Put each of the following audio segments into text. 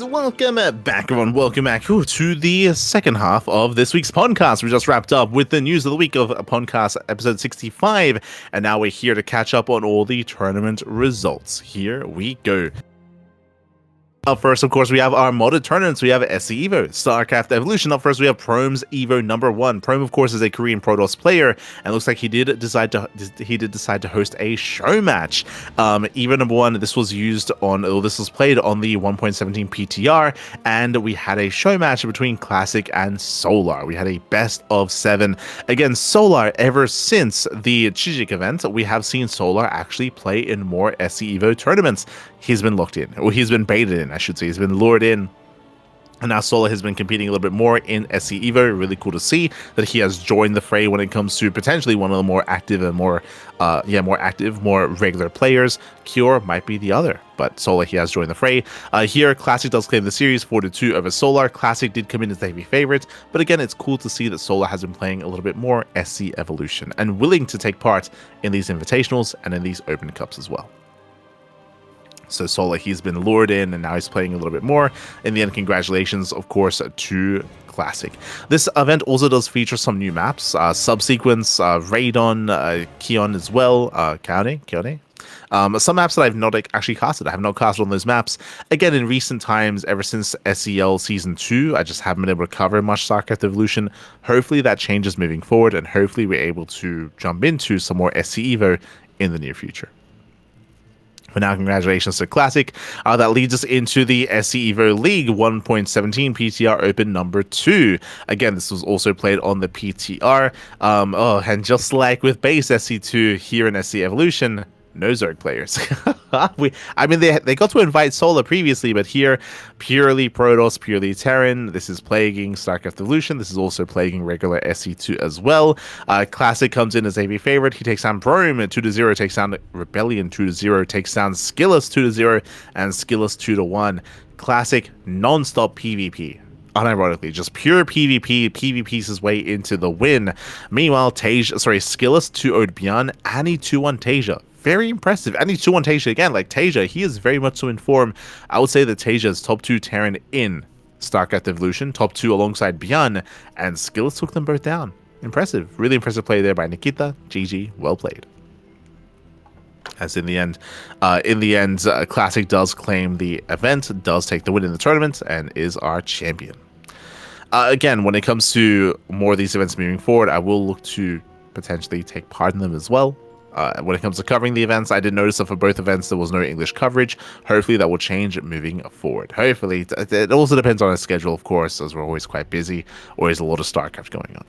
welcome back, everyone. Welcome back to the second half of this week's podcast. We just wrapped up with the news of the week of PondCast episode 65, and now we're here to catch up on all the tournament results. Here we go. Up first, of course, we have our modded tournaments. We have SC Evo, StarCraft Evolution. Up first, we have Prome's Evo number 1. Prome, of course, is a Korean Protoss player, and looks like he did decide to host a show match. Evo number 1. This was played on the 1.17 PTR, and we had a show match between Classic and Solar. We had a best of 7. Again, Solar, ever since the Chijik event, we have seen Solar actually play in more SC Evo tournaments. He's been locked in, or he's been baited in, I should say. He's been lured in, and now Solar has been competing a little bit more in SC Evo. Really cool to see that he has joined the fray when it comes to potentially one of the more active and more regular players. Cure might be the other, but Solar, he has joined the fray. Here, Classic does claim the series 4-2 over Solar. Classic did come in as the heavy favorite, but again, it's cool to see that Solar has been playing a little bit more SC Evolution and willing to take part in these invitationals and in these open cups as well. So Solar, he's been lured in, and now he's playing a little bit more. In the end, congratulations, of course, to Classic. This event also does feature some new maps, Subsequence, Radon, Keon as well, Kione. Some maps that I've not actually casted. I have not casted on those maps. Again, in recent times, ever since SEL Season 2, I just haven't been able to cover much StarCraft Evolution. Hopefully that changes moving forward, and hopefully we're able to jump into some more SC Evo in the near future. For now, congratulations to Classic. That leads us into the SC Evo League 1.17 PTR Open number 2. Again, this was also played on the PTR. And just like with base SC2 here in SC Evolution, no Zerg players. They got to invite Solar previously, but here, purely Protoss, purely Terran. This is plaguing StarCraft Evolution. This is also plaguing regular SC2 as well. Classic comes in as AV favorite. He takes down Prome at 2-0, takes down Rebellion 2-0, takes down Skillus 2-0, and Skillus 2-1. Classic non-stop PvP. Unironically, just pure PvP. PvP's his way into the win. Meanwhile, Skillus 2-0'd Bjorn, and he 2-1 Tasia. Very impressive. And he's 2-1 Tasia again. Like Tasia, he is very much so in form. I would say that Tasia is top 2 Terran in StarCraft Evolution, top 2 alongside Bjorn, and Skillus took them both down. Impressive. Really impressive play there by Nikita. GG. Well played. As in the end, Classic does claim the event, does take the win in the tournament, and is our champion. Again, when it comes to more of these events moving forward, I will look to potentially take part in them as well. When it comes to covering the events, I did notice that for both events there was no English coverage. Hopefully that will change moving forward. Hopefully. It also depends on our schedule, of course, as we're always quite busy, or is a lot of StarCraft going on.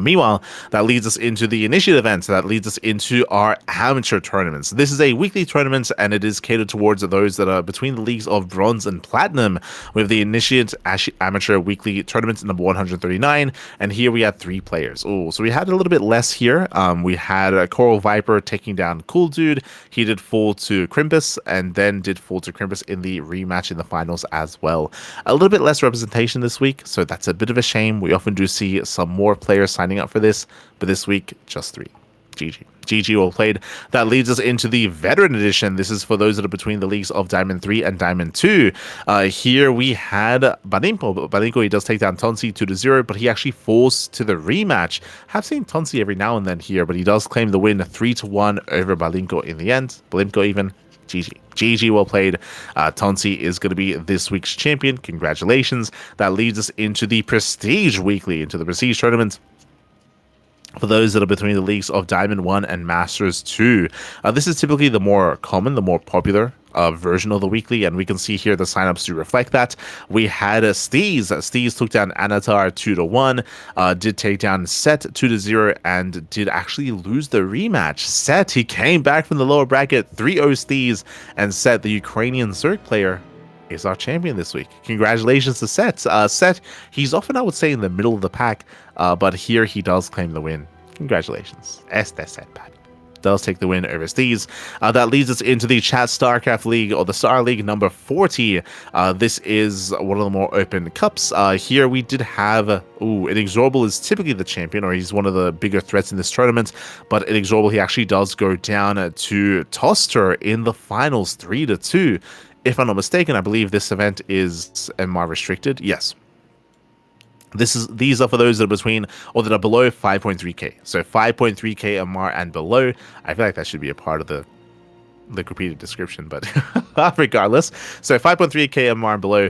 Meanwhile, that leads us into the Initiate events. That leads us into our amateur tournaments. This is a weekly tournament, and it is catered towards those that are between the leagues of Bronze and Platinum, with the Initiate Amateur Weekly Tournament number 139. And here we had 3 players. Oh, so we had a little bit less here. We had Coral Viper taking down Cool Dude. He did fall to Crimpus, and then did fall to Crimpus in the rematch in the finals as well. A little bit less representation this week, so that's a bit of a shame. We often do see some more players signing up for this, but this week just 3. GG well played. That leads us into the Veteran Edition. This is for those that are between the leagues of Diamond 3 and Diamond 2. Here we had Balimpo. Balimpo, he does take down Tonsi 2-0, but he actually falls to the rematch. Have seen Tonsi every now and then here, but he does claim the win 3-1 over Balimpo in the end. Balimpo even. GG well played. Tonsi is going to be this week's champion. Congratulations. That leads us into the Prestige Weekly, into the Prestige Tournament. For those that are between the leagues of Diamond 1 and Masters 2. This is typically the more common, the more popular version of the weekly, and we can see here the signups do reflect that. We had Steez. Steez took down Anatar 2-1, did take down Set 2-0, and did actually lose the rematch. Set, he came back from the lower bracket, 3-0 Steez, and Set, the Ukrainian Zerg player, is our champion this week. Congratulations to Set. Set, he's often, I would say, in the middle of the pack, but here he does claim the win. Congratulations. Este Set, Pat. Does take the win over Steez. That leads us into the Chat StarCraft League, or the Star League number 40. This is one of the more open cups. Here we did have, Inexorable is typically the champion, or he's one of the bigger threats in this tournament, but Inexorable, he actually does go down to Toster in the finals 3-2. if I'm not mistaken, I believe this event is MR restricted. Yes. These are for those that are between or that are below 5.3k. So 5.3k MR and below. I feel like that should be a part of the repeated description, but regardless. So 5.3k MR and below.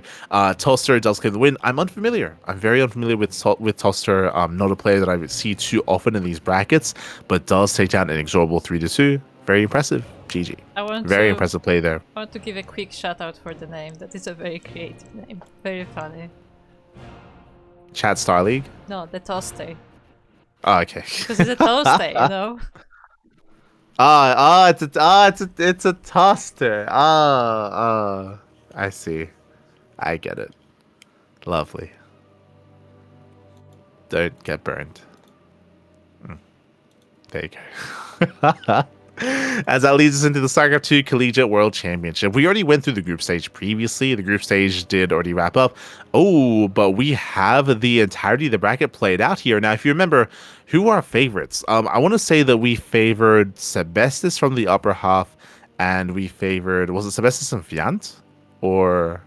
Toaster does claim the win. I'm unfamiliar. I'm very unfamiliar with Toaster. Not a player that I see too often in these brackets, but does take down an inexorable 3-2. Very impressive. GG. Very impressive play there. I want to give a quick shout out for the name. That is a very creative name. Very funny. Chat Star League? No, the Toaster. Oh, okay. Because it's a toaster, you know? It's a toaster. I see. I get it. Lovely. Don't get burned. There you go. As that leads us into the StarCraft II Collegiate World Championship. We already went through the group stage previously. The group stage did already wrap up. Oh, but we have the entirety of the bracket played out here. Now, if you remember, who are our favorites? I want to say that we favored Sebestis from the upper half, and we favored, was it Sebestis and Fiant? Or...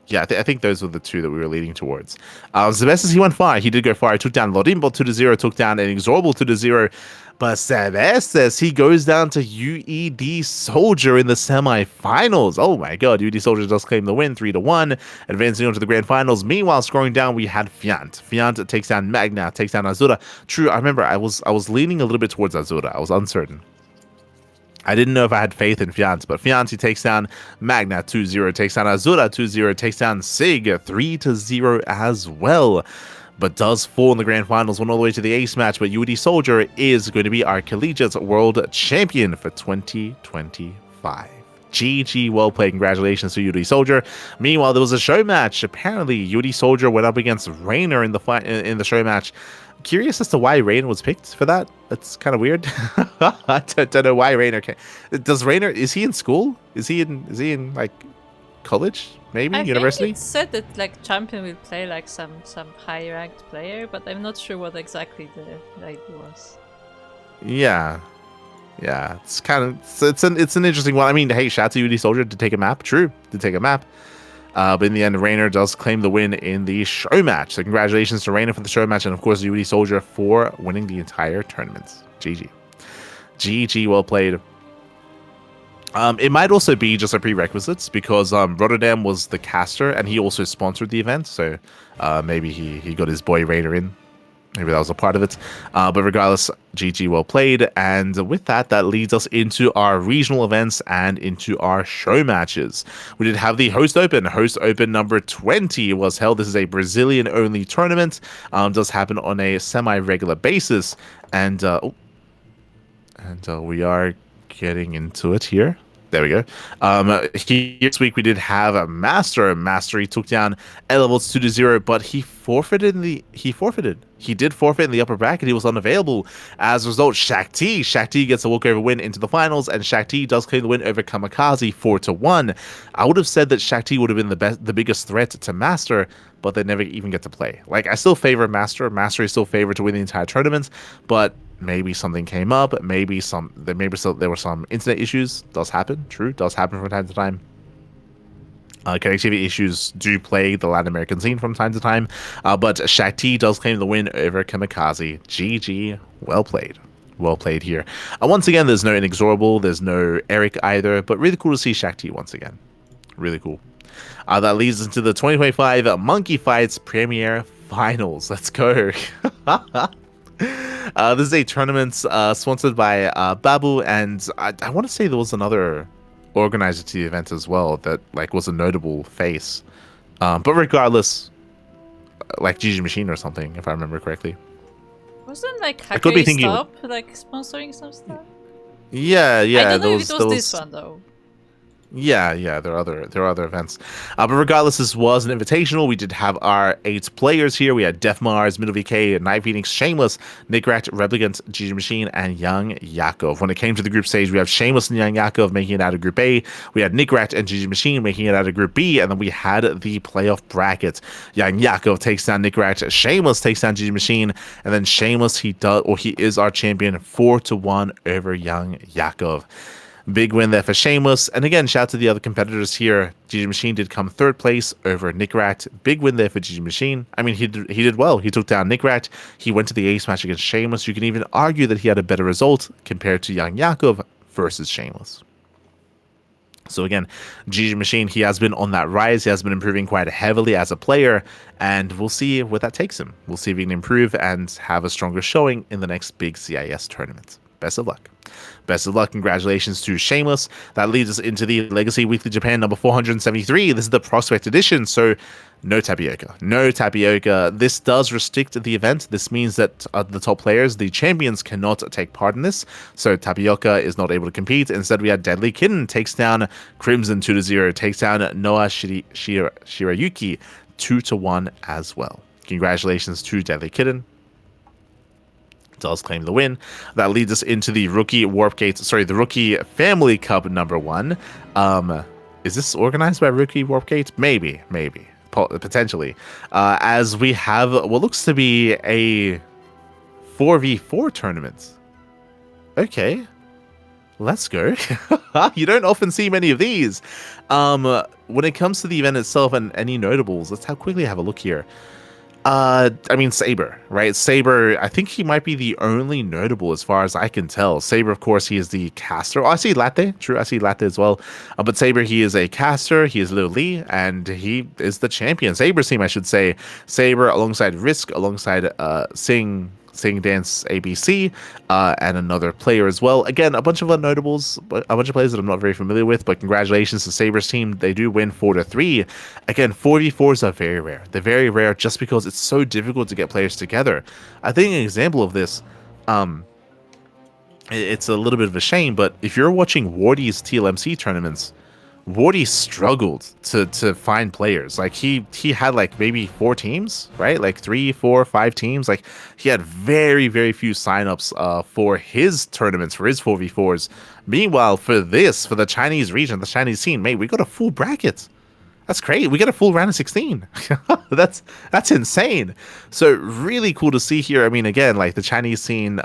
yeah, I think those were the two that we were leading towards. Sebestis, he went far. He did go far. He took down Lorimbo 2-0, took down an Inexorable 2-0. But Sebestis, he goes down to UED Soldier in the semifinals. Oh my god, UED Soldier does claim the win 3-1, advancing on to the grand finals. Meanwhile, scoring down, we had Fiant. Fiant takes down Magna, takes down Azura. True, I remember I was leaning a little bit towards Azura. I was uncertain. I didn't know if I had faith in Fiant, but Fiant takes down Magna 2-0, takes down Azura 2-0, takes down Sig 3-0 as well. But does fall in the grand finals, went all the way to the ace match. But UD Soldier is going to be our Collegiate World Champion for 2025. GG, well played. Congratulations to UD Soldier. Meanwhile, there was a show match. Apparently, UD Soldier went up against Rainer in the show match. Curious as to why Rainer was picked for that. That's kind of weird. I don't know why Rainer came. Does Rainer, is he in school? Is he in like college? Maybe university? I think it said that like Champion will play like some high ranked player, but I'm not sure what exactly the idea was. Yeah. It's kind of it's an interesting one. I mean, hey, shout out to UD Soldier to take a map. True, to take a map. But in the end, Rainer does claim the win in the show match. So congratulations to Rainer for the show match, and of course UD Soldier for winning the entire tournament. GG, well played. It might also be just a prerequisites because Rotterdam was the caster and he also sponsored the event, so maybe he got his boy Rainer in. Maybe that was a part of it. But regardless, GG, well played. And with that leads us into our regional events and into our show matches. We did have the Host Open. Host Open number 20 was held. This is a Brazilian-only tournament. Does happen on a semi-regular basis. And we are getting into it here. There we go. Here this week we did have a Master. Master, he took down A-Levels 2-0, but he forfeited. He did forfeit in the upper bracket. He was unavailable. As a result, Shakti gets a walkover win into the finals, and Shakti does claim the win over Kamikaze 4-1. I would have said that Shakti would have been the biggest threat to Master, but they never even get to play. Like, I still favor Master. Master is still favored to win the entire tournament, but maybe something came up. Maybe there were some internet issues. Does happen. True, does happen from time to time. Connectivity issues do plague the Latin American scene from time to time, but Shakti does claim the win over Kamikaze. GG, well played. Well played here. Once again, there's no Inexorable, there's no Eric either, but really cool to see Shakti once again. Really cool. That leads us to the 2025 Monkey Fights Premier Finals. Let's go. This is a tournament sponsored by Babu, and I want to say there was another organizer to the event as well that like was a notable face, but regardless, like GG Machine or something, if I remember correctly. Wasn't like Hacker Stop like sponsoring some stuff? Yeah. I don't know if it was this one though. Yeah, there are other events. But regardless, this was an invitational. We did have our 8 players here. We had Def Mars, Middle VK, Night Phoenix, Shameless, Nickrat, Replicant, GG Machine, and Young Yakov. When it came to the group stage, we have Shameless and Young Yakov making it out of Group A. We had Nickrat and GG Machine making it out of Group B, and then we had the playoff bracket. Young Yakov takes down Nickrat, Shameless takes down GG Machine, and then Shameless, he is our champion 4-1 over Young Yakov. Big win there for Shameless. And again, shout out to the other competitors here. GG Machine did come third place over Nickrat. Big win there for GG Machine. I mean, he did well. He took down Nickrat. He went to the ace match against Shameless. You can even argue that he had a better result compared to Young Yakov versus Shameless. So again, GG Machine, he has been on that rise. He has been improving quite heavily as a player, and we'll see where that takes him. We'll see if he can improve and have a stronger showing in the next big CIS tournament. Best of luck. Best of luck. Congratulations to Shameless. That leads us into the Legacy Weekly Japan number 473. This is the Prospect Edition, so no tapioca. No tapioca. This does restrict the event. This means that the top players, the champions, cannot take part in this. So tapioca is not able to compete. Instead, we had Deadly Kitten takes down Crimson 2-0, takes down Noah Shirayuki 2-1 as well. Congratulations to Deadly Kitten. Does claim the win. That leads us into the Rookie the Rookie Family Cup number 1. Is this organized by Rookie Warpgate? Maybe. Potentially. As we have what looks to be a 4v4 tournament. Okay. Let's go. You don't often see many of these. When it comes to the event itself and any notables, let's quickly have a look here. I mean, Saber, right? Saber, I think he might be the only notable as far as I can tell. Saber, of course, he is the caster. Oh, I see Latte. True, I see Latte as well. But Saber, he is a caster. He is Lil Lee, and he is the champion. Saber's team, I should say. Saber alongside Risk, alongside Sing Dance ABC, and another player as well. Again, a bunch of unnotables, a bunch of players that I'm not very familiar with, but congratulations to Saber's team. They do win 4-3. Again, 4v4s are very rare. They're very rare just because it's so difficult to get players together. I think an example of this, it's a little bit of a shame, but if you're watching Wardy's TLMC tournaments, Wardy struggled to find players. Like he had like maybe 4 teams, right? Like 3, 4, 5 teams. Like he had very, very few signups for his tournaments, for his 4v4s. Meanwhile, for the Chinese region, the Chinese scene, mate, we got a full bracket. That's great. We get a full round of 16. That's insane. So really cool to see here. I mean, again, like the Chinese scene,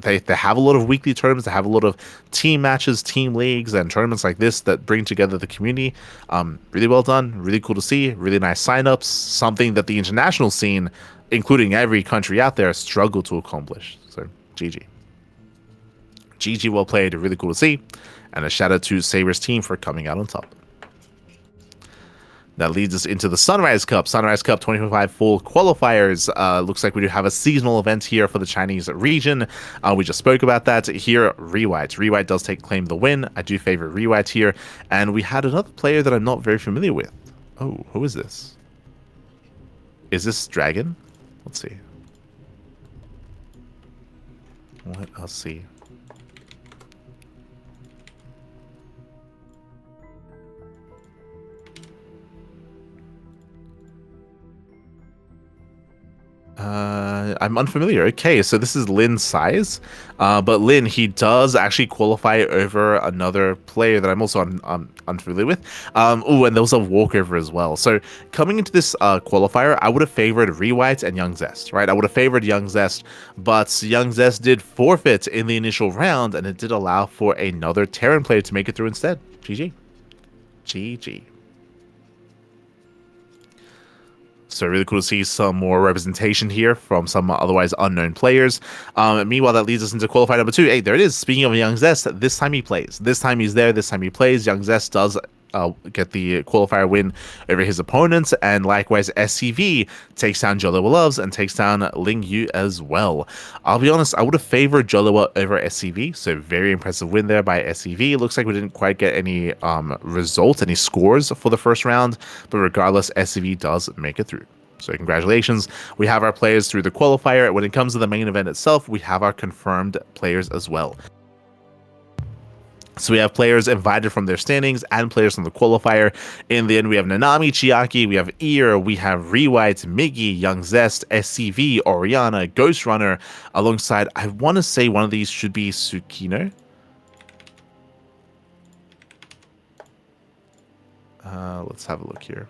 they have a lot of weekly tournaments. They have a lot of team matches, team leagues, and tournaments like this that bring together the community. Really well done. Really cool to see. Really nice signups. Something that the international scene, including every country out there, struggle to accomplish. So GG. GG, well played. Really cool to see. And a shout out to Saber's team for coming out on top. That leads us into the Sunrise Cup. Sunrise Cup 2025 full qualifiers. Looks like we do have a seasonal event here for the Chinese region. We just spoke about that. Here, Rewhite. Rewhite does claim the win. I do favor Rewhite here. And we had another player that I'm not very familiar with. Oh, who is this? Is this Dragon? Let's see. Let's see. I'm unfamiliar. Okay, so this is Lin's size, but Lin, he does actually qualify over another player that I'm also unfamiliar with. Oh, and there was a walkover as well. So coming into this qualifier, I would have favored Rewhite and Young Zest, right? I would have favored Young Zest, but Young Zest did forfeit in the initial round, and it did allow for another Terran player to make it through instead. GG. GG. So really cool to see some more representation here from some otherwise unknown players. Meanwhile, that leads us into qualifier number 2. Hey, there it is. Speaking of Young Zest, this time he plays. This time he's there. This time he plays. Young Zest does get the qualifier win over his opponents, and likewise SCV takes down Jolowa Loves and takes down Ling Yu as well. I'll be honest, I would have favored Jolowa over SCV, so very impressive win there by SCV. It looks like we didn't quite get any results, any scores for the first round, but regardless, SCV does make it through. So congratulations. We have our players through the qualifier. When it comes to the main event itself, we have our confirmed players as well. So we have players invited from their standings and players from the qualifier. In the end, we have Nanami, Chiaki, we have Ear, we have Rewhite, Miggy, Young Zest, SCV, Oriana, Ghost Runner, alongside, I want to say one of these should be Tsukino. Let's have a look here.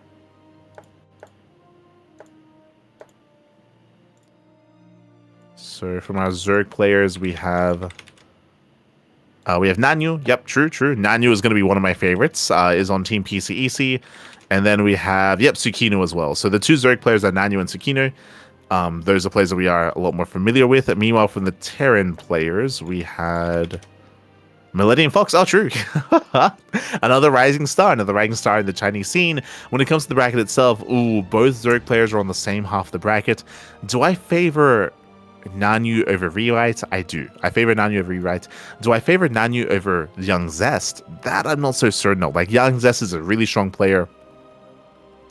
So from our Zerg players, we have We have Nanyu. Yep, true. Nanyu is going to be one of my favorites. Is on Team PCEC. And then we have, yep, Tsukino as well. So the two Zerg players are Nanyu and Tsukino. Those are players that we are a lot more familiar with. Meanwhile, from the Terran players, we had Millennium Fox. Oh, true. Another rising star in the Chinese scene. When it comes to the bracket itself, both Zerg players are on the same half of the bracket. Do I favor Nanyu over Rewrite? I do. I favor Nanyu over Rewrite. Do I favor Nanyu over Young Zest? That I'm not so certain of. Like, Young Zest is a really strong player.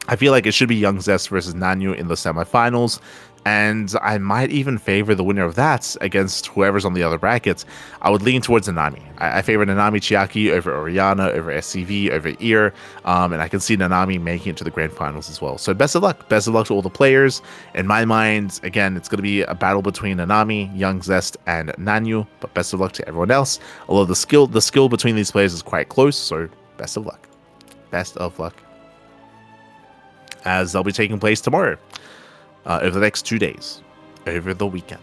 I feel like it should be Young Zest versus Nanyu in the semifinals, and I might even favor the winner of that against whoever's on the other brackets. I would lean towards Nanami. I favor Nanami Chiaki over Oriana, over SCV, over Ear, and I can see Nanami making it to the grand finals as well. So best of luck. Best of luck to all the players. In my mind, again, it's going to be a battle between Nanami, Young Zest, and Nanyu, but best of luck to everyone else. Although the skill between these players is quite close, so best of luck. Best of luck. As they'll be taking place tomorrow, over the next 2 days, over the weekend.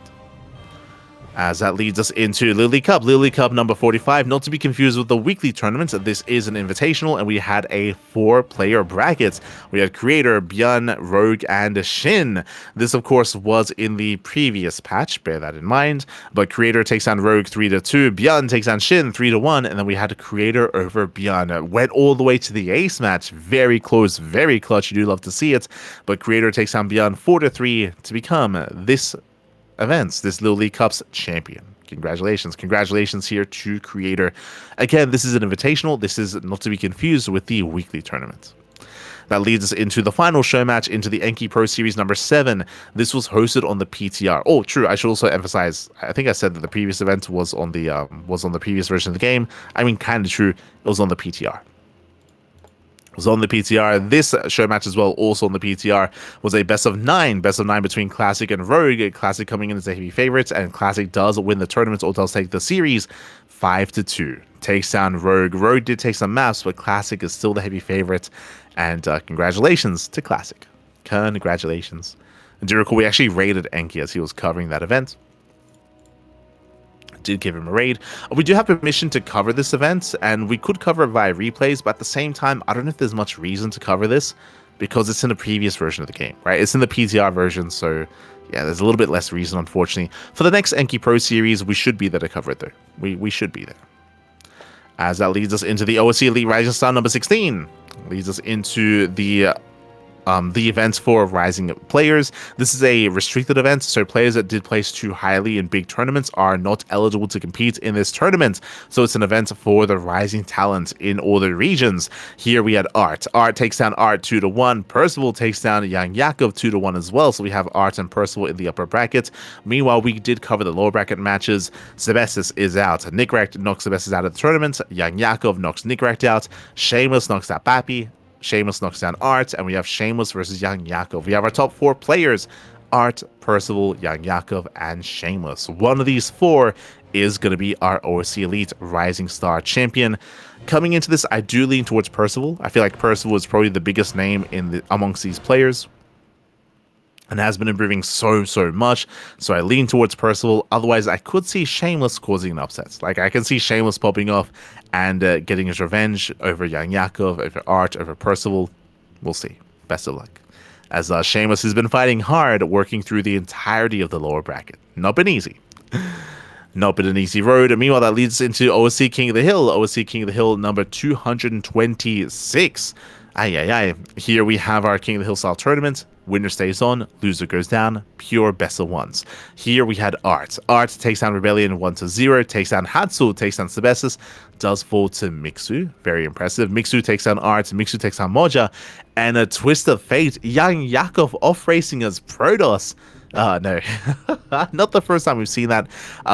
As that leads us into Lily Cup number 45, not to be confused with the weekly tournament. This is an invitational, and we had a 4-player bracket. We had Creator, Byun, Rogue, and Shin. This, of course, was in the previous patch, bear that in mind. But Creator takes on Rogue 3-2, Byun takes on Shin 3-1, and then we had Creator over Byun. Went all the way to the ace match. Very close, very clutch. You do love to see it. But Creator takes on Byun 4-3 to become this Little League Cup's champion. Congratulations here to Creator. Again, this is an invitational. This is not to be confused with the weekly tournament. That leads us into the final show match, into the Enki Pro Series number 7. This was hosted on the PTR. Oh, true. I should also emphasize, I think I said that the previous event was on the previous version of the game. I mean, kind of true. It was on the PTR. Was on the PTR. This show match as well, also on the PTR, was a best of 9 between Classic and Rogue. Classic coming in as a heavy favorite, and Classic does win the tournament, or does take the series 5-2. Takes down Rogue. Rogue did take some maps, but Classic is still the heavy favorite. And congratulations to Classic. Congratulations. And do you recall we actually raided Enki as he was covering that event? Did give him a raid. We do have permission to cover this event, and we could cover it via replays, but at the same time, I don't know if there's much reason to cover this because it's in the previous version of the game, right? It's in the PTR version, so yeah, there's a little bit less reason, unfortunately. For the next Enki Pro Series, we should be there to cover it, though. We should be there. As that leads us into the OSC Elite Rising Star number 16. Leads us into the events for rising players. This is a restricted event, so players that did place too highly in big tournaments are not eligible to compete in this tournament. So it's an event for the rising talent in all the regions. Here we had Art. Art takes down Art 2-1. Percival takes down Yang Yakov 2-1 as well. So we have Art and Percival in the upper bracket. Meanwhile, we did cover the lower bracket matches. Sebestis is out. Nickrecht knocks Sebestis out of the tournament. Yang Yakov knocks Nickrecht out. Shameless knocks out Pappy. Shameless knocks down Art, and we have Shameless versus Yang Yakov. We have our top 4 players: Art, Percival, Yang Yakov, and Shameless. One of these 4 is going to be our OSC Elite Rising Star champion. Coming into this, I do lean towards Percival. I feel like Percival is probably the biggest name amongst these players, and has been improving so much. So I lean towards Percival. Otherwise, I could see Shameless causing an upset. Like, I can see Shameless popping off and getting his revenge over Yang Yakov, over Art, over Percival. We'll see. Best of luck. As Shameless has been fighting hard, working through the entirety of the lower bracket. Not been easy. Not been an easy road. And meanwhile, that leads into OSC King of the Hill. OSC King of the Hill number 226. Here we have our King of the Hill style tournament. Winner stays on, loser goes down, pure best of ones. Here we had Art. Art takes down Rebellion 1-0, takes down Hatsu, takes down Sebestis, does fall to Mixu. Very impressive. Mixu takes down Art, Mixu takes down Moja, and a twist of fate. Yang Yakov off racing as Protoss. No, not the first time we've seen that.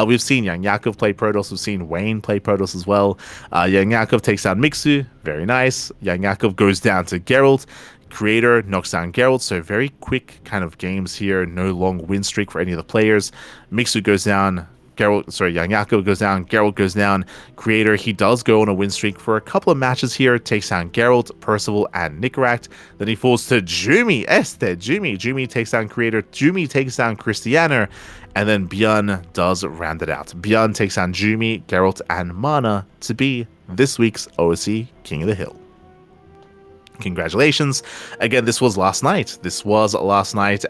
We've seen Yang Yakov play Protoss. We've seen Wayne play Protoss as well. Yang Yakov takes down Mixu. Very nice. Yang Yakov goes down to Geralt. Creator knocks down Geralt, so very quick kind of games here. No long win streak for any of the players. Mixu goes down. Yang Yakov goes down, Geralt goes down. Creator, he does go on a win streak for a couple of matches here, takes down Geralt, Percival, and Nickrecht. Then he falls to Jumi. Jumi takes down Creator, Jumi takes down Christianer, And then Björn does round it out. Björn takes on Jumi, Geralt, and Mana to be this week's OSC King of the Hill. Congratulations. Again, this was last night.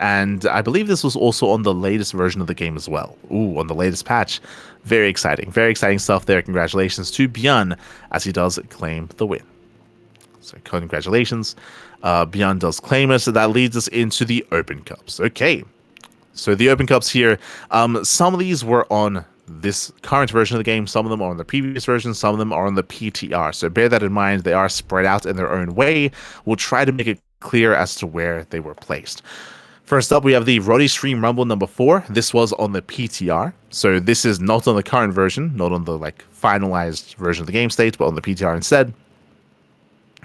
And I believe this was also on the latest version of the game as well. Ooh, on the latest patch. Very exciting stuff there. Congratulations to Björn as he does claim the win. So congratulations. Björn does claim it, so that leads us into the Open Cups. Okay, so the Open Cups here, some of these were on this current version of the game, some of them are on the previous version, some of them are on the PTR, so bear that in mind. They are spread out in their own way. We'll try to make it clear as to where they were placed. First up, we have the Roddy Stream Rumble number 4. This was on the PTR, so this is not on the current version, not on the finalized version of the game state, but on the PTR instead.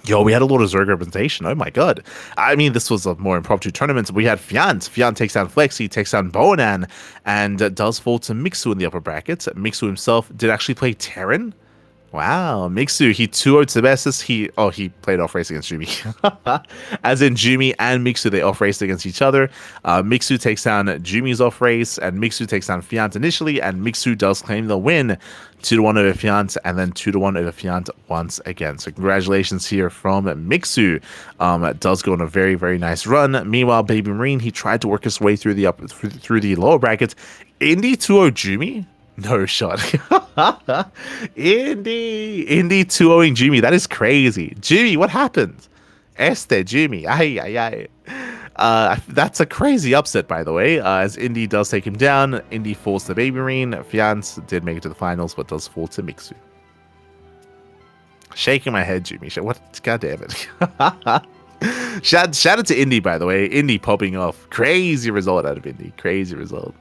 Yo, we had a lot of Zerg representation. Oh my god. I mean, this was a more impromptu tournament. We had Fiant. Fiant takes down Flexi, takes down Bonan, and does fall to Mixu in the upper bracket. Mixu himself did actually play Terran. Wow, Mixu, he 2-0'd Sebestis. He played off-race against Jumi. As in Jumi and Mixu, they off-raced against each other. Mixu takes down Jumi's off-race, and Mixu takes down Fiant initially, and Mixu does claim the win. 2-1 over Fiant, and then 2-1 over Fiant once again. So congratulations here from Mixu. Does go on a very, very nice run. Meanwhile, Baby Marine, he tried to work his way through the lower bracket. Indy 2-0 Jumi? No shot. Indy 2-0ing Jumi. That is crazy. Jumi, what happened? Jumi. That's a crazy upset, by the way, as Indy does take him down. Indy falls to Baby Marine. Fiance did make it to the finals, but does fall to Mixu. Shaking my head, Jumi. What? God damn it. Shout out to Indy, by the way. Indy popping off. Crazy result out of Indy. Crazy result.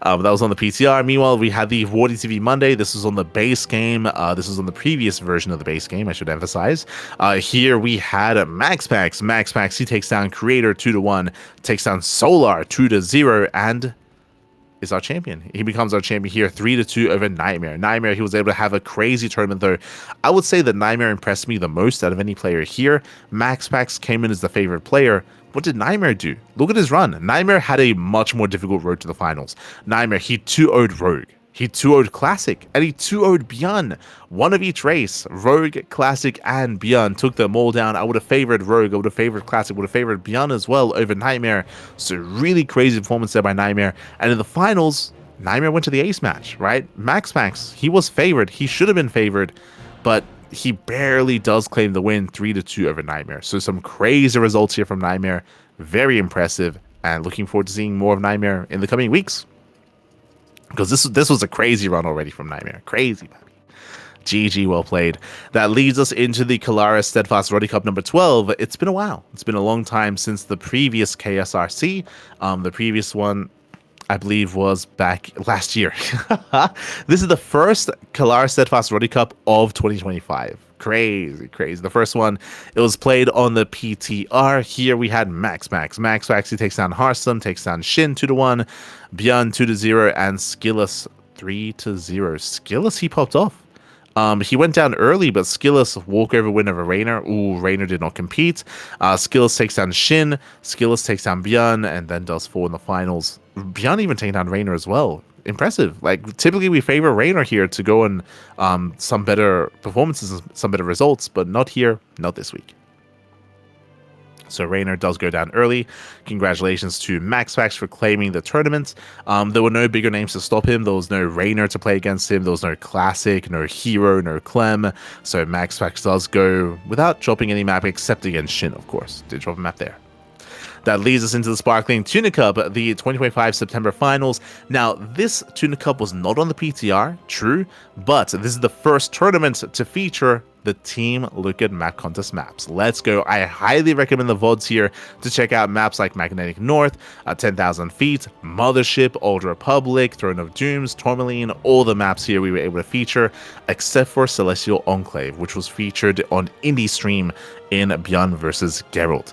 That was on the PTR. Meanwhile, we had the Wardy TV Monday. This was on the base game. This was on the previous version of the base game, I should emphasize. Here we had MaxPax. MaxPax, he takes down Creator 2-1, takes down Solar 2-0, and is our champion. He becomes our champion here, 3-2 over Nightmare. Nightmare, he was able to have a crazy tournament, though. I would say that Nightmare impressed me the most out of any player here. MaxPax came in as the favorite player. What did Nightmare do? Look at his run. Nightmare had a much more difficult road to the finals. Nightmare, he 2-0'd Rogue. He 2-0'd Classic, and he 2-0'd Björn. One of each race. Rogue, Classic, and Björn took them all down. I would have favored Rogue, I would have favored Classic, would have favored Björn as well over Nightmare. So really crazy performance there by Nightmare. And in the finals, Nightmare went to the ace match, right? Max, he was favored. He should have been favored, but he barely does claim the win, 3-2 over Nightmare. So some crazy results here from Nightmare. Very impressive, and looking forward to seeing more of Nightmare in the coming weeks. Because this was a crazy run already from Nightmare. Crazy, man. GG, well played. That leads us into the Kalaris Steadfast Roddy Cup number 12. It's been a while. It's been a long time since the previous KSRC. The previous one, I believe, was back last year. This is the first Kalaris Steadfast Roddy Cup of 2025. Crazy. The first one, it was played on the PTR. Here we had Max, he takes down Hearthstone, takes down Shin 2-1, Björn 2-0, and Skillus 3-0. Skillus, he popped off. He went down early, but Skillus walkover win over Raynor. Ooh, Raynor did not compete. Skillus takes down Shin. Skillus takes down Björn, and then does fall in the finals. Björn even taking down Raynor as well. Impressive. Like, typically we favor Raynor here to go on some better performances and some better results, but not here, not this week. So Raynor does go down early. Congratulations to MaxPax for claiming the tournament. There were no bigger names to stop him. There was no Raynor to play against him. There was no Classic, no Hero, no Clem. So MaxPax does go without dropping any map, except against Shin, of course. Did drop a map there. That leads us into the Sparkling Tuna Cup, the 2025 September Finals. Now, this Tuna Cup was not on the PTR, true, but this is the first tournament to feature the Team Liquid map contest maps. Let's go. I highly recommend the VODs here to check out maps like Magnetic North, 10,000 Feet, Mothership, Old Republic, Throne of Dooms, Tourmaline. All the maps here we were able to feature, except for Celestial Enclave, which was featured on Indie Stream in Björn versus Geralt.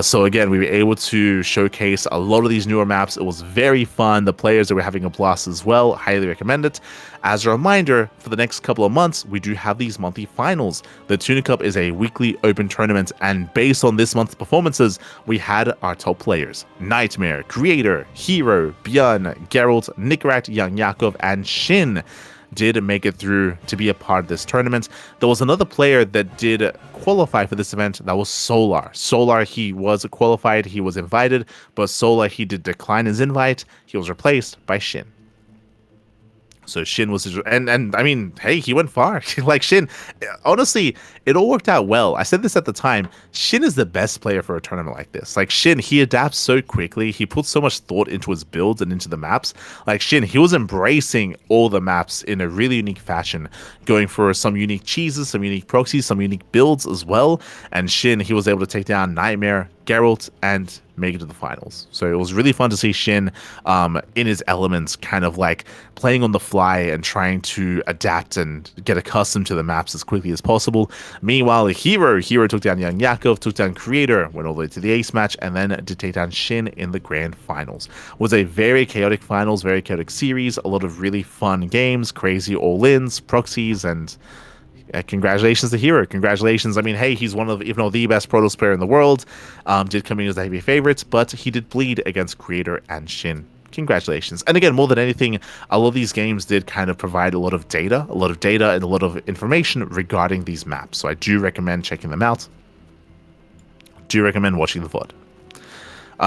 So again, we were able to showcase a lot of these newer maps. It was very fun. The players that were having a blast as well. Highly recommend it. As a reminder, for the next couple of months, we do have these monthly finals Finals. The Tuna Cup is a weekly open tournament, and based on this month's performances, we had our top players: Nightmare, Creator, Hero, Björn, Geralt, Nikrat, Young Yakov, and Shin did make it through to be a part of this tournament. There was another player that did qualify for this event. That was Solar. Solar, he was qualified, he was invited, but Solar, he did decline his invite. He was replaced by Shin. So Shin was, and I mean, hey, he went far. Like Shin, honestly, it all worked out well. I said this at the time. Shin is the best player for a tournament like this. Like Shin, he adapts so quickly. He puts so much thought into his builds and into the maps. Like Shin, he was embracing all the maps in a really unique fashion, going for some unique cheeses, some unique proxies, some unique builds as well. And Shin, he was able to take down Nightmare, Geralt, and make it to the finals. So it was really fun to see Shin in his elements, kind of like playing on the fly and trying to adapt and get accustomed to the maps as quickly as possible. Meanwhile, Hero took down Young Yakov, took down Creator, went all the way to the ace match, and then did take down Shin in the grand finals. It was a very chaotic finals, very chaotic series, a lot of really fun games, crazy all-ins, proxies, and congratulations to Hero. Congratulations. I mean, hey, he's one of, if not the best Protoss player in the world. Did come in as the heavy favorites, but he did bleed against Creator and Shin. Congratulations. And again, more than anything, a lot of these games did kind of provide a lot of data and a lot of information regarding these maps. So I do recommend checking them out. Do recommend watching the VOD.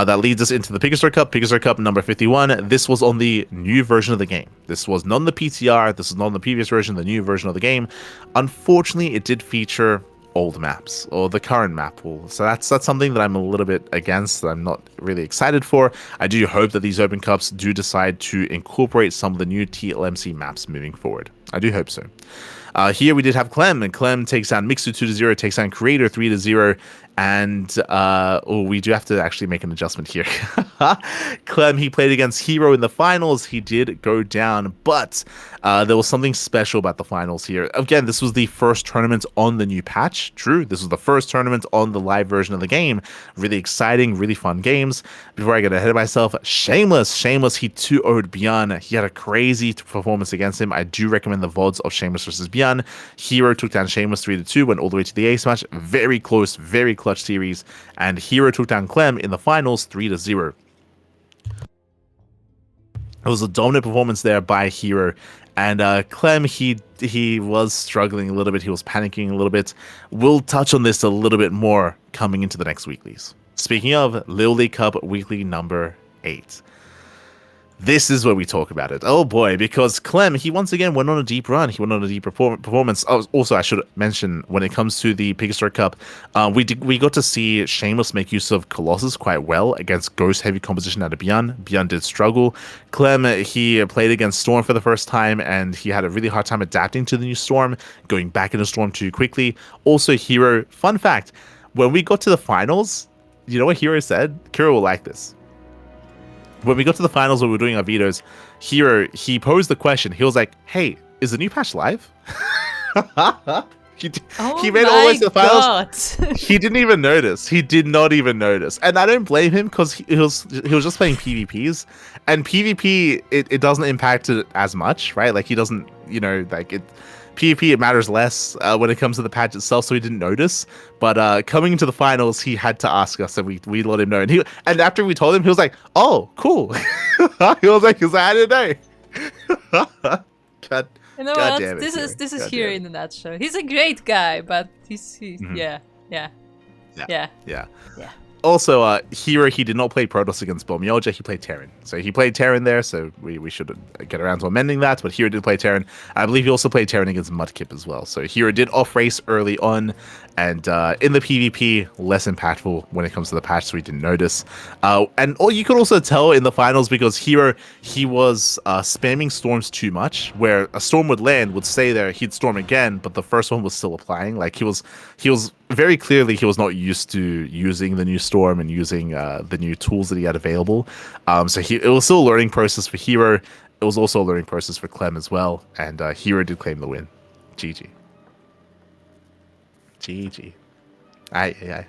That leads us into the Pigastar Cup. Pigastar Cup number 51. This was on the new version of the game. This was not on the PTR. This was not on the previous version, the new version of the game. Unfortunately, it did feature old maps, or the current map pool. So that's something that I'm a little bit against, that I'm not really excited for. I do hope that these Open Cups do decide to incorporate some of the new TLMC maps moving forward. I do hope so. Here we did have Clem, and Clem takes down Mixu 2-0, takes down Creator 3-0, and we do have to actually make an adjustment here. Clem, he played against Hero in the finals. He did go down, but there was something special about the finals here. Again, this was the first tournament on the new patch. True, this was the first tournament on the live version of the game. Really exciting, really fun games. Before I get ahead of myself, Shameless, he 2-0'd Björn. He had a crazy performance against him. I do recommend the VODs of Shameless versus Björn. Hero took down Shameless 3-2, went all the way to the ace match. Very close, very clutch series. And Hero took down Clem in the finals 3-0. It was a dominant performance there by Hero. And Clem, he was struggling a little bit. He was panicking a little bit. We'll touch on this a little bit more coming into the next weeklies. Speaking of, Little League Cup weekly number 8. This is where we talk about it. Oh boy, because Clem, he once again went on a deep run. He went on a deep performance. Also, I should mention, when it comes to the Pigastar Cup, we got to see Shameless make use of Colossus quite well against Ghost heavy composition out of Björn. Björn did struggle. Clem, he played against Storm for the first time, and he had a really hard time adapting to the new Storm, going back into Storm too quickly. Also, Hero, fun fact, when we got to the finals, you know what Hero said? Kira will like this. When we got to the finals when we were doing our vetoes, Hero, he posed the question. He was like, hey, is the new patch live? He made it all the way to the finals. He didn't even notice. He did not even notice. And I don't blame him, because he was just playing PvPs. And PvP, it doesn't impact it as much, right? Like, he doesn't, PvP, it matters less when it comes to the patch itself, so he didn't notice. But coming into the finals, he had to ask us, and we let him know. And after we told him, he was like, "Oh, cool." He was like, "Cause I didn't know." God, you know God what? damn it, This is Hero in a nutshell. He's a great guy, but he's yeah. Also, Hero, he did not play Protoss against Bomyoja, he played Terran. So he played Terran there, so we should get around to amending that, but Hero did play Terran. I believe he also played Terran against Mudkip as well. So Hero did off-race early on, and in the PvP, less impactful when it comes to the patch, so we didn't notice. And you could also tell in the finals, because Hero, he was spamming storms too much, where a storm would land, would stay there, he'd storm again, but the first one was still applying. Like, he was very clearly, he was not used to using the new storm and using the new tools that he had available. So it was still a learning process for Hero. It was also a learning process for Clem as well. And Hero did claim the win. GG. Aye.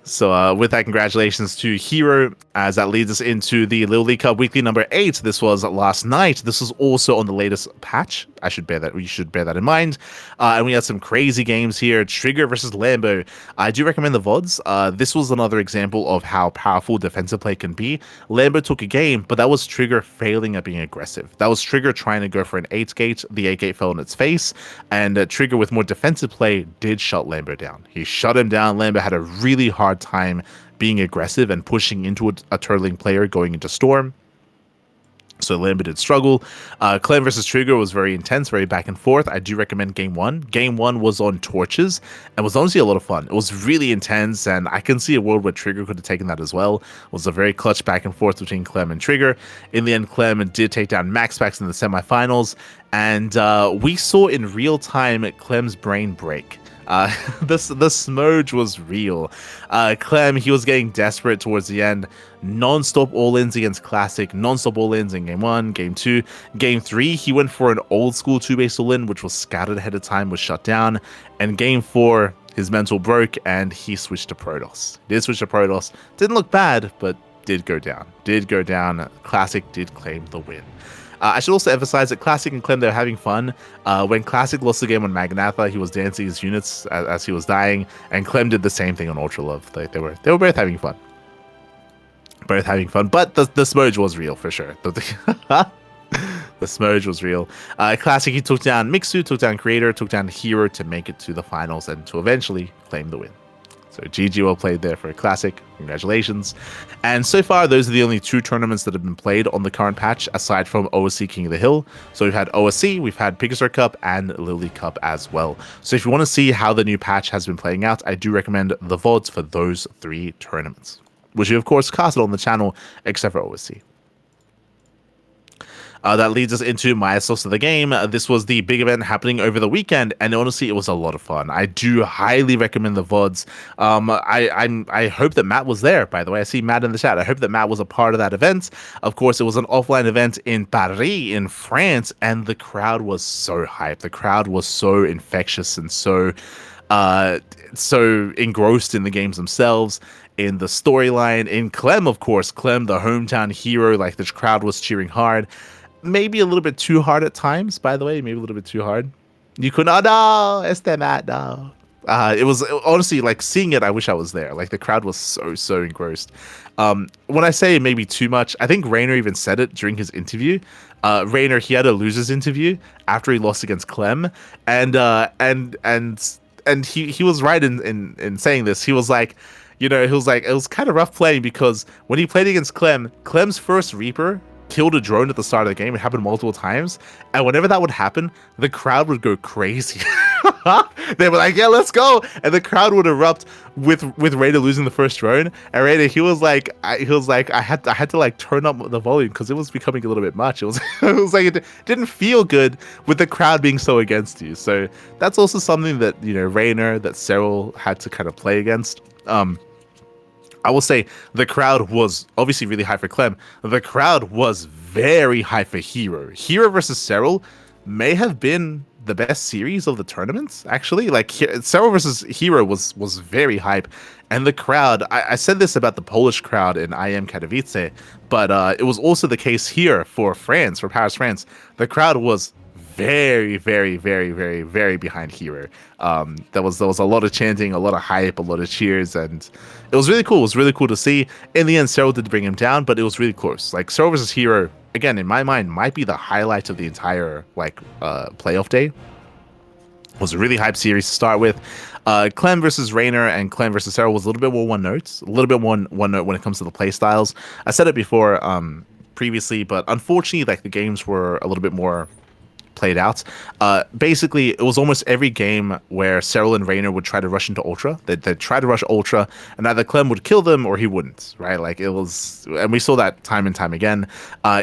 So with that, congratulations to Hero, as that leads us into the Little League Cup weekly number 8. This was last night. This was also on the latest patch. you should bear that in mind. And we had some crazy games here. Trigger versus Lambo. I do recommend the VODs. This was another example of how powerful defensive play can be. Lambo took a game, but that was Trigger failing at being aggressive. That was Trigger trying to go for an 8 gate. The 8 gate fell on its face, and Trigger with more defensive play did shut Lambo down. He shut him down. Lambo had a really hard time being aggressive and pushing into a turtling player going into Storm. So Lambo did struggle. Clem versus Trigger was very intense, very back and forth. I do recommend game one. Game one was on torches and was honestly a lot of fun. It was really intense, and I can see a world where Trigger could have taken that as well. It was a very clutch back and forth between Clem and Trigger. In the end, Clem did take down Max in the semifinals, and we saw in real time Clem's brain break. The smurge was real. Clem, he was getting desperate towards the end. Non-stop all-ins against Classic. Non-stop all-ins in game 1, game 2. Game 3, he went for an old-school 2-base all-in, which was scattered ahead of time, was shut down. And game 4, his mental broke, and he switched to Protoss. Did switch to Protoss. Didn't look bad, but did go down. Did go down. Classic did claim the win. I should also emphasize that Classic and Clem, they were having fun. When Classic lost the game on Magnatha, he was dancing his units as he was dying, and Clem did the same thing on Ultra Love. They were both having fun. Both having fun, but the smurge was real for sure. The smurge was real. Classic, he took down Mixu, took down Creator, took down Hero to make it to the finals and to eventually claim the win. So GG well played there for Classic. Congratulations. And so far, those are the only 2 tournaments that have been played on the current patch, aside from OSC King of the Hill. So we've had OSC, we've had Picasso Cup, and Lily Cup as well. So if you want to see how the new patch has been playing out, I do recommend the VODs for those 3 tournaments, which we of course casted on the channel, except for OSC. That leads us into Maestros of the game. This was the big event happening over the weekend, and honestly, it was a lot of fun. I do highly recommend the VODs. I hope that Matt was there, by the way. I see Matt in the chat. I hope that Matt was a part of that event. Of course, it was an offline event in Paris, in France, and the crowd was so hyped. The crowd was so infectious and so engrossed in the games themselves, in the storyline, in Clem, of course. Clem, the hometown hero, like the crowd was cheering hard. Maybe a little bit too hard at times, by the way. Maybe a little bit too hard. You could no, Matt, no. It was honestly like seeing it. I wish I was there. Like the crowd was so engrossed. When I say maybe too much, I think Rainer even said it during his interview. Rainer, he had a losers interview after he lost against Clem, and he was right in saying this. He was like, you know, he was like, it was kind of rough playing because when he played against Clem, Clem's first Reaper killed a drone at the start of the game. It happened multiple times, and whenever that would happen, the crowd would go crazy. They were like, "Yeah, let's go!" And the crowd would erupt with Raider losing the first drone. And Raider, he was like, I had to like turn up the volume because it was becoming a little bit much. It was it was like it didn't feel good with the crowd being so against you. So that's also something that, you know, Rainer, that Cyril had to kind of play against. I will say the crowd was obviously really high for Clem. The crowd was very high for Hero. Hero versus Cyril may have been the best series of the tournaments, actually. Like Cyril versus Hero was very hype. And the crowd, I said this about the Polish crowd in IM Katowice, but it was also the case here for France, for Paris, France. The crowd was very behind Hero. There was a lot of chanting, a lot of hype, a lot of cheers, and it was really cool. It was really cool to see. In the end, Cyril did bring him down, but it was really close. Like Cyril versus Hero, again, in my mind, might be the highlight of the entire playoff day. It was a really hype series to start with. Clem versus Rainer and Clem versus Cyril was a little bit more one note, a little bit one note when it comes to the play styles. I said it before previously, but unfortunately, like the games were a little bit more played out. Basically, it was almost every game where Cyril and Rainer would try to rush into Ultra. They'd try to rush Ultra, and either Clem would kill them or he wouldn't, right? Like it was, and we saw that time and time again.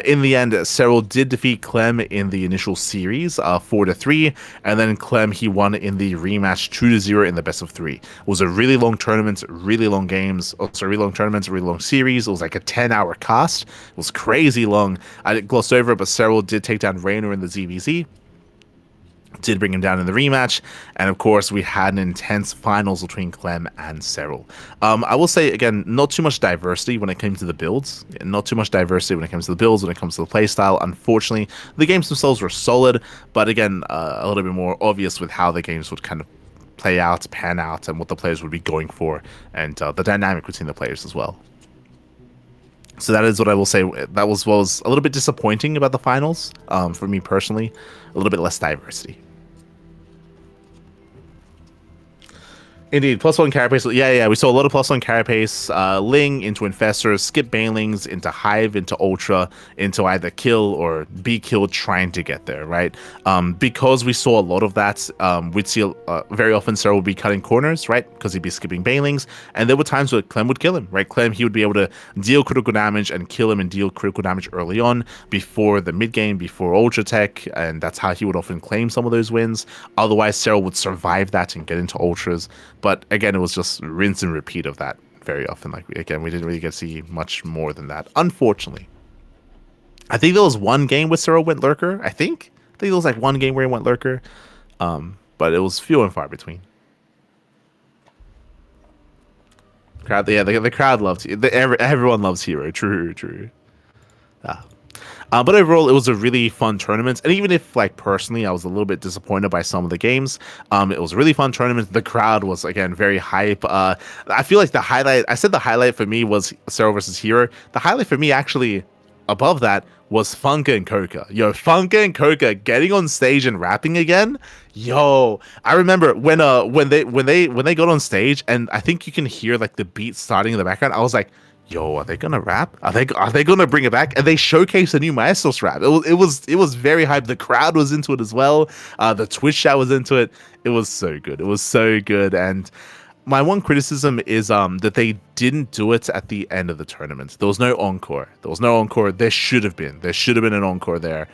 In the end, Cyril did defeat Clem in the initial series, 4-3, and then Clem, he won in the rematch 2-0 in the best of 3. It was a really long tournament, really long games, really long tournaments, really long series. It was like a 10-hour cast. It was crazy long. I glossed over it, but Cyril did take down Rainer in the ZVZ. did bring him down in the rematch, and of course we had an intense finals between Clem and Cyril. I will say again, not too much diversity when it came to the builds, not too much diversity when it comes to the builds, when it comes to the playstyle. Unfortunately, the games themselves were solid, but again, a little bit more obvious with how the games would kind of play out, pan out, and what the players would be going for, and the dynamic between the players as well. So that is what I will say. That was what was a little bit disappointing about the finals for me personally. A little bit less diversity. Indeed, +1 carapace. Yeah, we saw a lot of +1 carapace. Ling into Infestors, skip Banelings into Hive, into Ultra, into either kill or be killed trying to get there, right? Because we saw a lot of that, we'd see very often Sarah would be cutting corners, right? Because he'd be skipping Banelings, and there were times where Clem would kill him, right? Clem, he would be able to deal critical damage and kill him and deal critical damage early on before the mid game, before Ultra Tech, and that's how he would often claim some of those wins. Otherwise, Sarah would survive that and get into Ultras. But again, it was just rinse and repeat of that very often. Like, again, we didn't really get to see much more than that, unfortunately. I think there was one game where Cyril went Lurker, I think there was like one game where he went Lurker, but it was few and far between. Crowd, yeah, the crowd loves everyone loves Hero. True. But overall, it was a really fun tournament. And even if, like, personally, I was a little bit disappointed by some of the games, it was a really fun tournament. The crowd was, again, very hype. I feel like the highlight, I said the highlight for me was Cyril versus Hero. The highlight for me, actually, above that, was Funka and Coca. Yo, Funka and Coca getting on stage and rapping again. Yo, I remember when they got on stage, and I think you can hear, like, the beat starting in the background. I was like, yo, are they gonna rap? Are they gonna bring it back? And they showcased a new Maestros rap. It was very hype. The crowd was into it as well. The Twitch chat was into it. It was so good. It was so good. And my one criticism is that they didn't do it at the end of the tournament. There was no encore. There should have been. There should have been an encore there.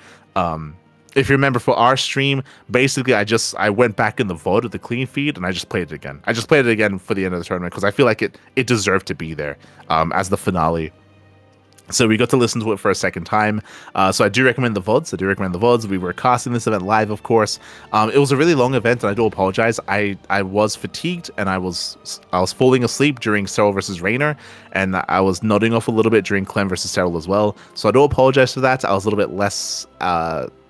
If you remember, for our stream, basically I went back in the VOD of the clean feed and I just played it again. I just played it again for the end of the tournament because I feel like it deserved to be there as the finale. So we got to listen to it for a second time. So I do recommend the VODs. We were casting this event live, of course. It was a really long event, and I do apologize. I was fatigued, and I was falling asleep during Cyril versus Raynor, and I was nodding off a little bit during Clem versus Cyril as well. So I do apologize for that. I was a little bit less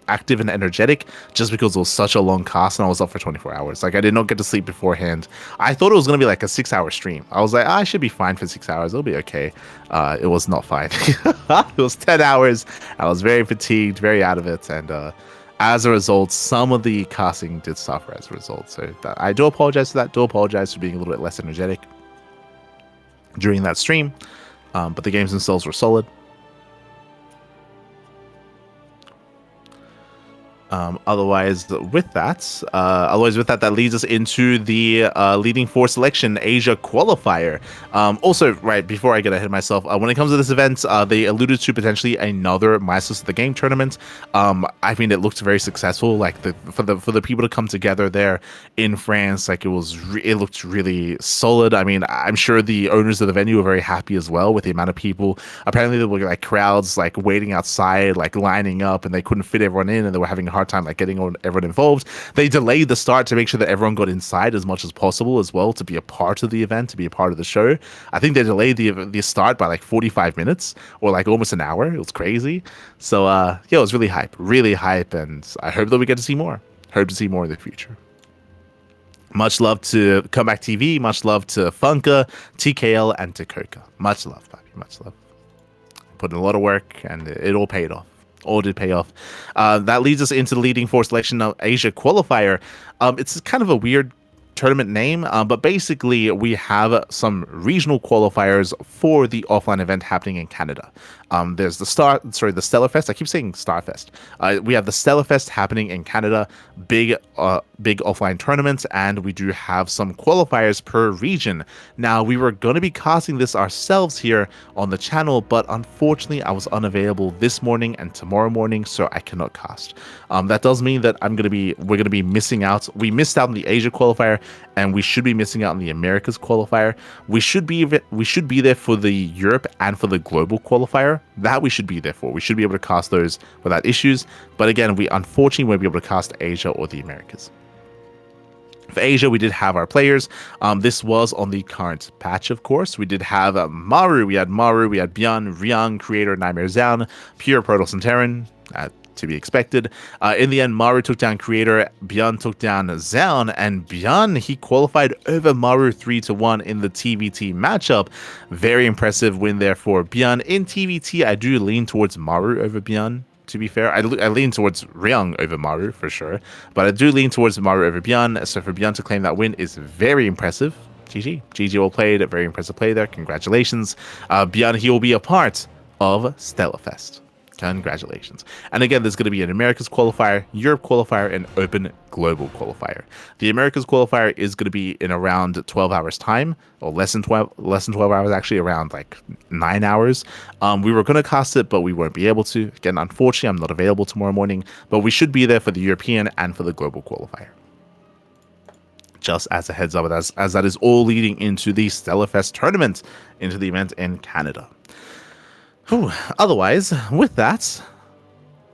active and energetic just because it was such a long cast and I was up for 24 hours. Like, I did not get to sleep beforehand. I thought it was going to be like a 6-hour stream. I was like, I should be fine for 6 hours. It'll be okay. It was not fine. It was 10 hours. I was very fatigued, very out of it. And as a result, some of the casting did suffer as a result. So I do apologize for that. Do apologize for being a little bit less energetic during that stream. But the games themselves were solid. Otherwise with that, that leads us into the leading four selection Asia qualifier. Also, right before I get ahead of myself, when it comes to this event, they alluded to potentially another Masters of the Game tournament. I mean, it looked very successful. Like for the people to come together there in France, like it looked really solid. I mean, I'm sure the owners of the venue were very happy as well with the amount of people. Apparently, there were like crowds like waiting outside, like lining up, and they couldn't fit everyone in, and they were having a hard time like getting everyone involved. They delayed the start to make sure that everyone got inside as much as possible as well, to be a part of the event, to be a part of the show. I think they delayed the start by like 45 minutes or like almost an hour. It was crazy. So yeah, it was really hype, and I hope that we get to see more. Hope to see more in the future. Much love to Comeback TV, much love to Funka, TKL, and to Coca. Much love, baby, much love. Put in a lot of work, and it all paid off. All did pay off. That leads us into the leading four selection of Asia qualifier. It's kind of a weird tournament name, but basically we have some regional qualifiers for the offline event happening in Canada. There's the Stellarfest. I keep saying Starfest. We have the Stellarfest happening in Canada, big offline tournaments, and we do have some qualifiers per region. Now, we were going to be casting this ourselves here on the channel, but unfortunately I was unavailable this morning and tomorrow morning, so I cannot cast. That does mean that we're going to be missing out. We missed out on the Asia qualifier and we should be missing out on the Americas qualifier. We should be there for the Europe and for the global qualifier. That we should be there for. We should be able to cast those without issues. But again, we unfortunately won't be able to cast Asia or the Americas. For Asia, we did have our players. This was on the current patch, of course. We did have Maru. We had Björn, Ryang, Creator, Nightmare Zan, Pure, Protoss, and Terran. To be expected. In the end, Maru took down Creator, Björn took down Zan, and Björn, he qualified over Maru 3-1 in the TVT matchup. Very impressive win there for Björn. In TVT, I do lean towards Maru over Björn. To be fair, I lean towards Ryang over Maru for sure, but I do lean towards Maru over Björn. So for Björn to claim that win is very impressive. GG well played. A very impressive play there. Congratulations. Björn, he will be a part of Stellarfest. Congratulations. And again, there's going to be an Americas qualifier, Europe qualifier, and Open Global qualifier. The Americas qualifier is going to be in around 12 hours time, or less than 12 hours, actually around like 9 hours. We were going to cast it, but we won't be able to. Again, unfortunately, I'm not available tomorrow morning, but we should be there for the European and for the global qualifier. Just as a heads up, as that is all leading into the Stellarfest tournament, into the event in Canada. Whew. Otherwise, with that,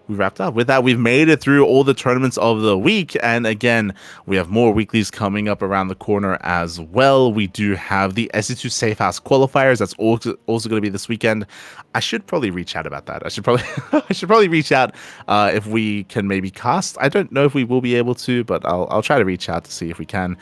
we wrapped up. With that, we've made it through all the tournaments of the week. And again, we have more weeklies coming up around the corner as well. We do have the SC2 Safe House qualifiers. That's also going to be this weekend. I should probably reach out about that. I should probably reach out if we can maybe cast. I don't know if we will be able to, but I'll try to reach out to see if we can.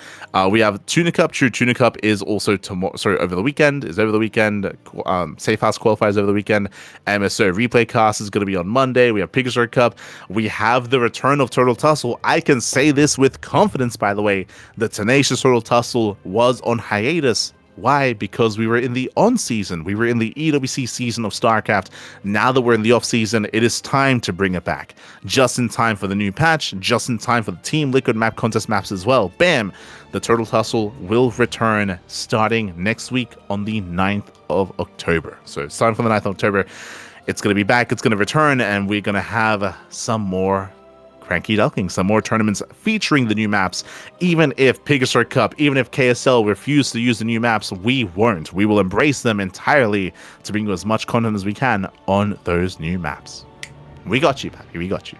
We have Tuna Cup. True, Tuna Cup is also over the weekend. Safe House qualifiers over the weekend. MSO replay cast is going to be on Monday. We have Pegasus Cup. We have the return of Turtle Tussle. I can say this with confidence, by the way. The Tenacious Turtle Tussle was on hiatus. Why? Because we were in the on-season. We were in the EWC season of StarCraft. Now that we're in the off-season, it is time to bring it back. Just in time for the new patch, just in time for the Team Liquid map contest maps as well. Bam! The Turtle Tussle will return starting next week on the 9th of October. So starting from the 9th of October, it's going to be back, it's going to return, and we're going to have some more CranKy Ducklings, some more tournaments featuring the new maps. Even if Pegasus Cup, even if KSL refuse to use the new maps, we won't. We will embrace them entirely to bring you as much content as we can on those new maps. We got you, Pappy, we got you.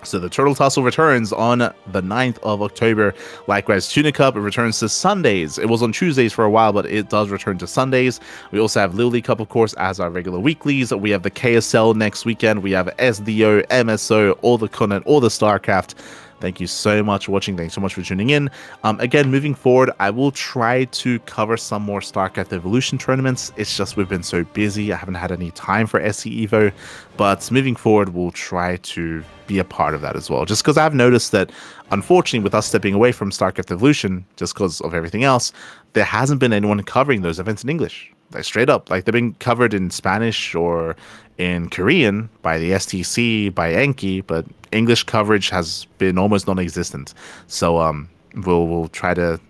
So the Turtle Tussle returns on the 9th of October. Likewise, Tuna Cup, it returns to Sundays. It was on Tuesdays for a while, but it does return to Sundays. We also have Lily Cup, of course, as our regular weeklies. We have the KSL next weekend. We have SDO, MSO, all the content, all the StarCraft. Thank you so much for watching. Thanks so much for tuning in. Again, moving forward, I will try to cover some more StarCraft Evolution tournaments. It's just we've been so busy. I haven't had any time for SC Evo. But moving forward, we'll try to be a part of that as well. Just because I've noticed that, unfortunately, with us stepping away from StarCraft Evolution, just because of everything else, there hasn't been anyone covering those events in English. Like straight up, like they've been covered in Spanish or in Korean by the STC, by Enki, but English coverage has been almost non-existent. So we'll try to.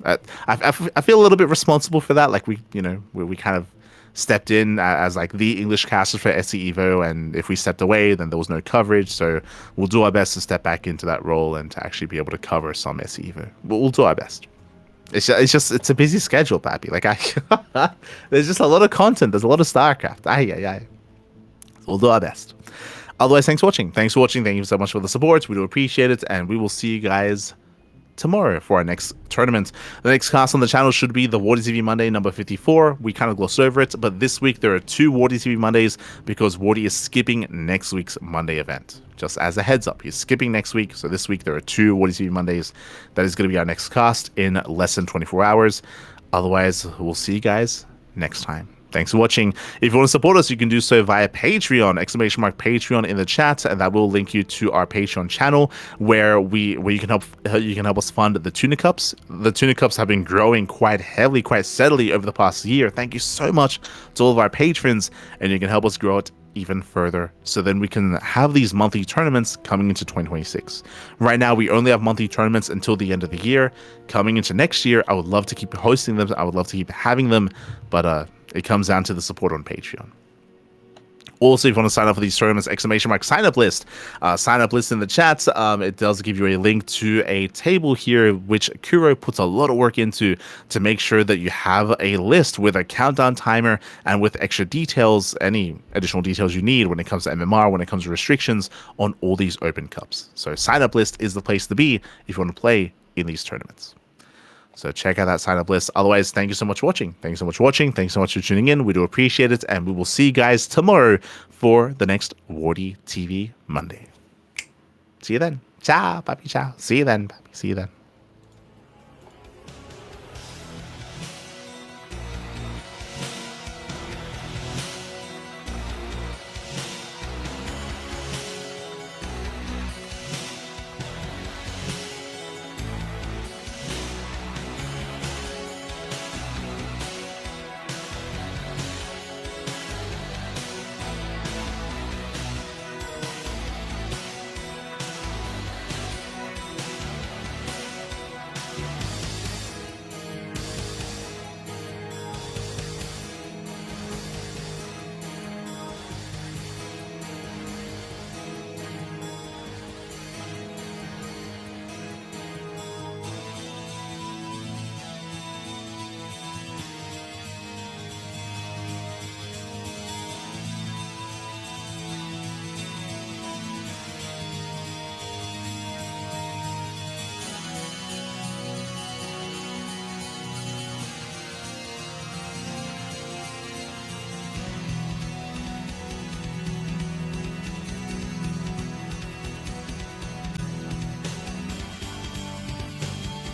I feel a little bit responsible for that. Like we kind of stepped in as like the English casters for SC Evo, and if we stepped away, then there was no coverage. So we'll do our best to step back into that role and to actually be able to cover some SC Evo. We'll do our best. It's a busy schedule, Pappy. Like there's just a lot of content. There's a lot of StarCraft. We'll do our best. Otherwise, thanks for watching. Thank you so much for the support. We do appreciate it, and we will see you guys tomorrow for our next tournament. The next cast on the channel should be the Wardy TV Monday number 54. We kind of glossed over it, but this week there are 2 Wardy TV Mondays because Wardy is skipping next week's Monday event. Just as a heads up, he's skipping next week. So this week there are 2 Wardy TV Mondays. That is going to be our next cast in less than 24 hours. Otherwise, we'll see you guys next time. Thanks for watching. If you want to support us, you can do so via Patreon, !Patreon in the chat, and that will link you to our Patreon channel where you can help us fund the Tuna Cups. The Tuna Cups have been growing quite heavily, quite steadily over the past year. Thank you so much to all of our patrons, and you can help us grow it even further, so then we can have these monthly tournaments coming into 2026. Right now, we only have monthly tournaments until the end of the year. Coming into next year, I would love to keep hosting them. I would love to keep having them, but it comes down to the support on Patreon. Also, if you want to sign up for these tournaments, sign up list. Sign up list in the chat. It does give you a link to a table here, which Kuro puts a lot of work into to make sure that you have a list with a countdown timer and with extra details, any additional details you need when it comes to MMR, when it comes to restrictions on all these open cups. So sign up list is the place to be if you want to play in these tournaments. So check out that sign up list. Otherwise, thank you so much for watching. Thanks so much for watching. Thanks so much for tuning in. We do appreciate it. And we will see you guys tomorrow for the next Wardy TV Monday. See you then. Ciao, papi, ciao. See you then, papi. See you then.